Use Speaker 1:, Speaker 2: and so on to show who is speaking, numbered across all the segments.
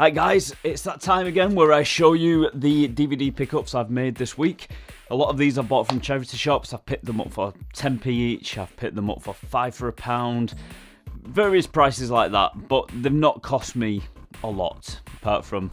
Speaker 1: Alright guys, it's that time again where I show you the DVD pickups I've made this week. A lot of these I bought from charity shops. I've picked them up for 10p each, I've picked them up for 5 for £1, various prices like that, but they've not cost me a lot, apart from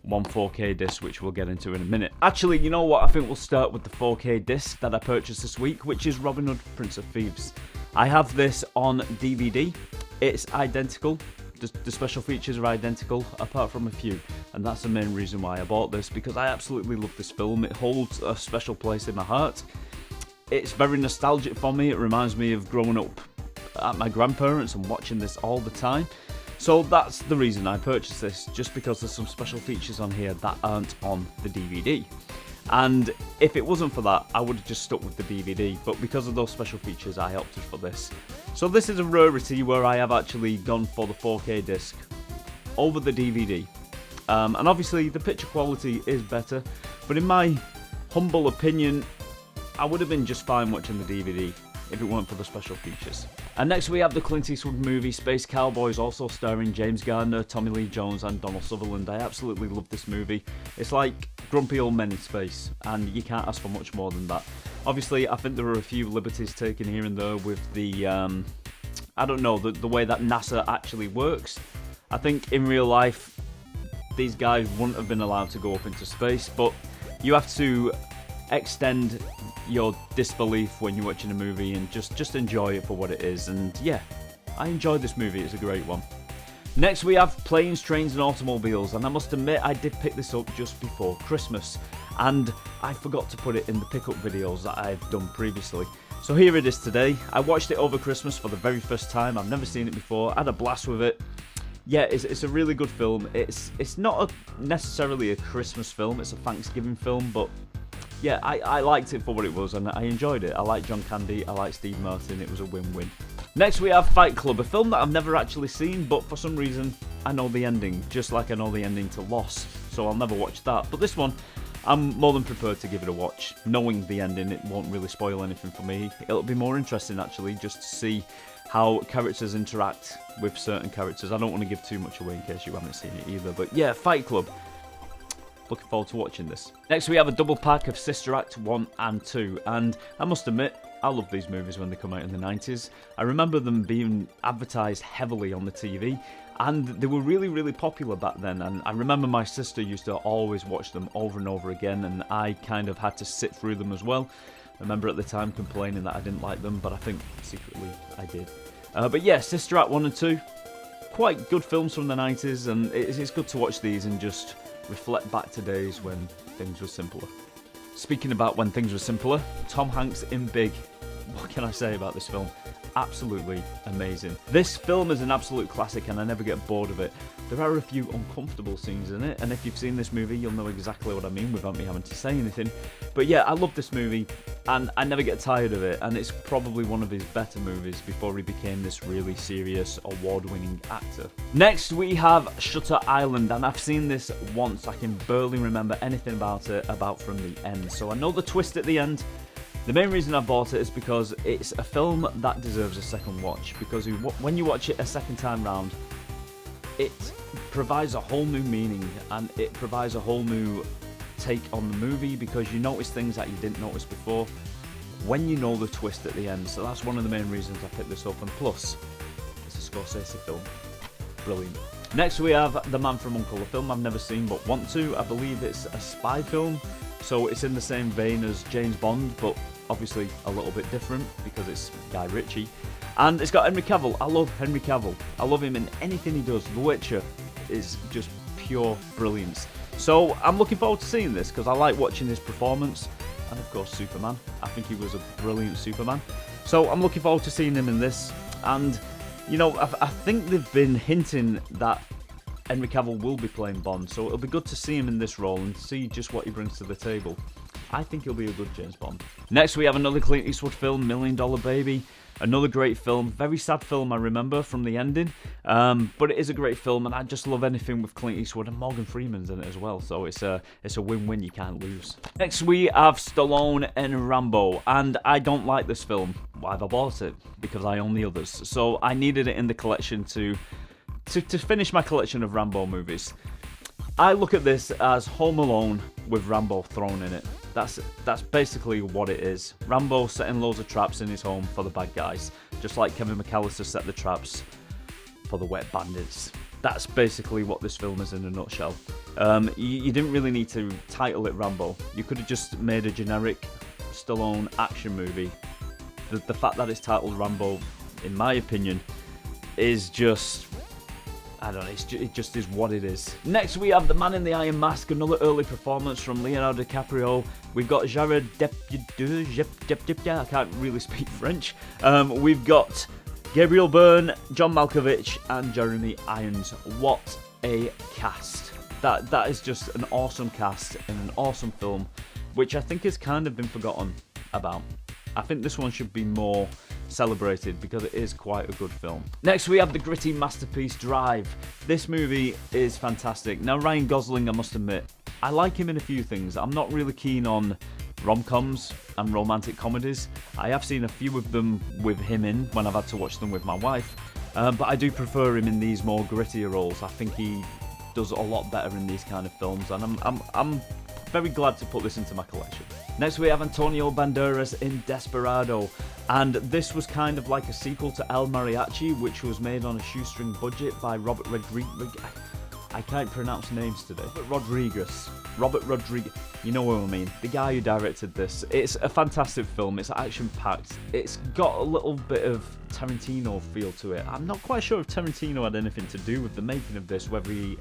Speaker 1: one 4K disc, which we'll get into in a minute. Actually, you know what, I think we'll start with the 4K disc that I purchased this week, which is Robin Hood, Prince of Thieves. I have this on DVD, it's identical. The special features are identical, apart from a few, and that's the main reason why I bought this, because I absolutely love this film. It holds a special place in my heart. It's very nostalgic for me. It reminds me of growing up at my grandparents and watching this all the time. So that's the reason I purchased this, just because there's some special features on here that aren't on the DVD. And if it wasn't for that, I would have just stuck with the DVD, but because of those special features, I opted for this. So this is a rarity where I have actually gone for the 4K disc over the DVD. And obviously the picture quality is better, but in my humble opinion, I would have been just fine watching the DVD if it weren't for the special features. And next we have the Clint Eastwood movie Space Cowboys, also starring James Garner, Tommy Lee Jones and Donald Sutherland. I absolutely love this movie. It's like grumpy old men in space, and you can't ask for much more than that. Obviously, I think there are a few liberties taken here and there with the, I don't know, the way that NASA actually works. I think in real life, these guys wouldn't have been allowed to go up into space, but you have to extend your disbelief when you're watching a movie and just enjoy it for what it is. And yeah, I enjoyed this movie, it's a great one. Next we have Planes, Trains and Automobiles, and I must admit I did pick this up just before Christmas, and I forgot to put it in the pickup videos that I've done previously. So here it is today. I watched it over Christmas for the very first time. I've never seen it before. I had a blast with it. Yeah, it's a really good film. It's not necessarily a Christmas film, it's a Thanksgiving film, but yeah, I liked it for what it was and I enjoyed it. I like John Candy, I like Steve Martin, it was a win-win. Next we have Fight Club, a film that I've never actually seen, but for some reason I know the ending, just like I know the ending to Lost, so I'll never watch that. But this one, I'm more than prepared to give it a watch. Knowing the ending, it won't really spoil anything for me. It'll be more interesting actually, just to see how characters interact with certain characters. I don't want to give too much away in case you haven't seen it either, but yeah, Fight Club. Looking forward to watching this. Next we have a double pack of Sister Act 1 and 2, and I must admit, I love these movies when they come out in the 90s. I remember them being advertised heavily on the TV, and they were really popular back then, and I remember my sister used to always watch them over and over again, and I kind of had to sit through them as well. I remember at the time complaining that I didn't like them, but I think secretly I did. But yeah, Sister Act 1 and 2, quite good films from the 90s, and it's good to watch these and just reflect back to days when things were simpler. Speaking about when things were simpler, Tom Hanks in Big. What can I say about this film? Absolutely amazing. This film is an absolute classic and I never get bored of it. There are a few uncomfortable scenes in it, and if you've seen this movie you'll know exactly what I mean without me having to say anything. But yeah, I love this movie and I never get tired of it, and it's probably one of his better movies before he became this really serious award-winning actor. Next we have Shutter Island, and I've seen this once. I can barely remember anything about it about from the end, so I know the twist at the end. The main reason I bought it is because it's a film that deserves a second watch, because when you watch it a second time round, it provides a whole new meaning and it provides a whole new take on the movie, because you notice things that you didn't notice before when you know the twist at the end. So that's one of the main reasons I picked this up, and plus, it's a Scorsese film. Brilliant. Next we have The Man from U.N.C.L.E., a film I've never seen but want to. I believe it's a spy film, so it's in the same vein as James Bond, but obviously a little bit different because it's Guy Ritchie. And it's got Henry Cavill. I love Henry Cavill. I love him in anything he does. The Witcher is just pure brilliance. So I'm looking forward to seeing this because I like watching his performance. And of course Superman. I think he was a brilliant Superman. So I'm looking forward to seeing him in this. And you know, I think they've been hinting that Henry Cavill will be playing Bond, so it'll be good to see him in this role and see just what he brings to the table. I think he'll be a good James Bond. Next we have another Clint Eastwood film, $1 Million Baby. Another great film, very sad film I remember from the ending, but it is a great film, and I just love anything with Clint Eastwood, and Morgan Freeman's in it as well, so it's a win-win, you can't lose. Next we have Stallone and Rambo, and I don't like this film. Why have I bought it? Because I own the others, so I needed it in the collection to finish my collection of Rambo movies. I look at this as Home Alone with Rambo thrown in it. That's basically what it is. Rambo setting loads of traps in his home for the bad guys, just like Kevin McAllister set the traps for the wet bandits. That's basically what this film is in a nutshell. You didn't really need to title it Rambo. You could have just made a generic Stallone action movie. The fact that it's titled Rambo, in my opinion, is just... I don't know, it just is what it is. Next we have The Man in the Iron Mask, another early performance from Leonardo DiCaprio. We've got Jared Depardieu, I can't really speak French. We've got Gabriel Byrne, John Malkovich, and Jeremy Irons. What a cast. That is just an awesome cast in an awesome film, which I think has kind of been forgotten about. I think this one should be more celebrated because it is quite a good film. Next we have the gritty masterpiece Drive. This movie is fantastic. Now Ryan Gosling, I must admit, I like him in a few things. I'm not really keen on rom-coms and romantic comedies. I have seen a few of them with him in when I've had to watch them with my wife, but I do prefer him in these more grittier roles. I think he does a lot better in these kind of films, and I'm very glad to put this into my collection. Next we have Antonio Banderas in Desperado, and this was kind of like a sequel to El Mariachi, which was made on a shoestring budget by Robert Rodriguez. I can't pronounce names today. Robert Rodriguez, you know what I mean, the guy who directed this. It's a fantastic film, it's action-packed, it's got a little bit of Tarantino feel to it. I'm not quite sure if Tarantino had anything to do with the making of this, whether he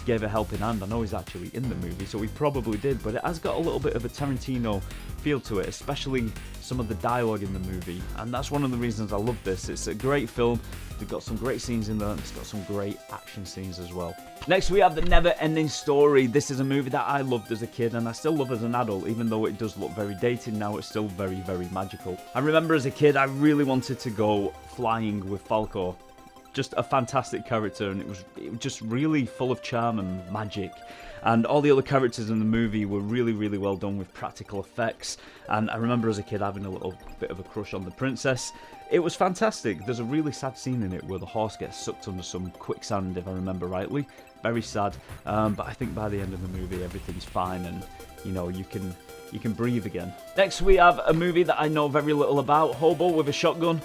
Speaker 1: gave a helping hand. I know he's actually in the movie, so he probably did, but it has got a little bit of a Tarantino feel to it, especially some of the dialogue in the movie, and that's one of the reasons I love this. It's a great film, it's got some great scenes in there, and it's got some great action scenes as well. Next we have The Never Ending Story. This is a movie that I loved as a kid, and I still love as an adult, even though it does look very dated now, it's still very, very magical. I remember as a kid, I really wanted to go flying with Falco. Just a fantastic character, and it was just really full of charm and magic. And all the other characters in the movie were really, really well done with practical effects. And I remember as a kid having a little bit of a crush on the princess. It was fantastic. There's a really sad scene in it where the horse gets sucked under some quicksand, if I remember rightly. Very sad. But I think by the end of the movie, everything's fine, and you know, you can breathe again. Next, we have a movie that I know very little about, Hobo with a Shotgun.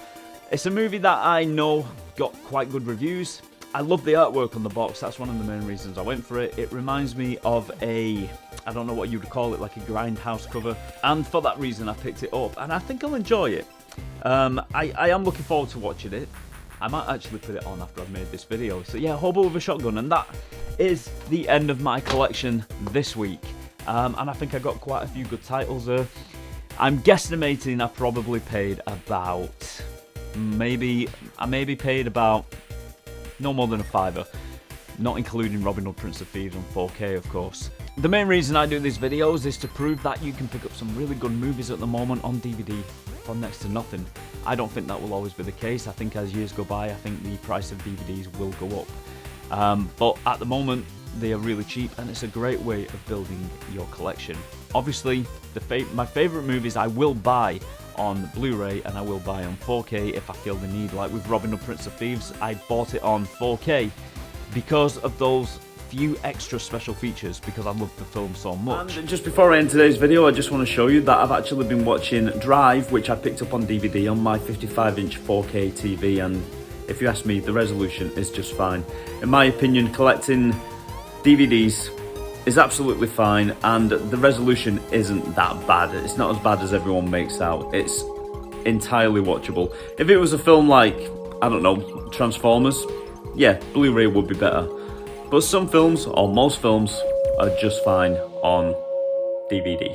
Speaker 1: It's a movie that I know got quite good reviews. I love the artwork on the box, that's one of the main reasons I went for it. It reminds me of I don't know what you would call it, like a Grindhouse cover. And for that reason I picked it up, and I think I'll enjoy it. I am looking forward to watching it. I might actually put it on after I've made this video. So yeah, Hobo with a Shotgun, and that is the end of my collection this week. And I think I got quite a few good titles there. I'm guesstimating I probably paid about... I maybe paid about no more than a £5, not including Robin Hood Prince of Thieves on 4K, of course. The main reason I do these videos is to prove that you can pick up some really good movies at the moment on DVD for next to nothing. I don't think that will always be the case. I think as years go by, I think the price of DVDs will go up. But at the moment, they are really cheap, and it's a great way of building your collection. Obviously, my favourite movies I will buy on Blu-ray, and I will buy on 4K if I feel the need. Like with Robin Hood Prince of Thieves, I bought it on 4K because of those few extra special features, because I love the film so much. And just before I end today's video, I just want to show you that I've actually been watching Drive, which I picked up on DVD on my 55-inch 4K TV, and if you ask me, the resolution is just fine. In my opinion, collecting DVDs is absolutely fine, and the resolution isn't that bad. It's not as bad as everyone makes out. It's entirely watchable. If it was a film like, I don't know, Transformers, yeah, Blu-ray would be better. But some films, or most films, are just fine on DVD.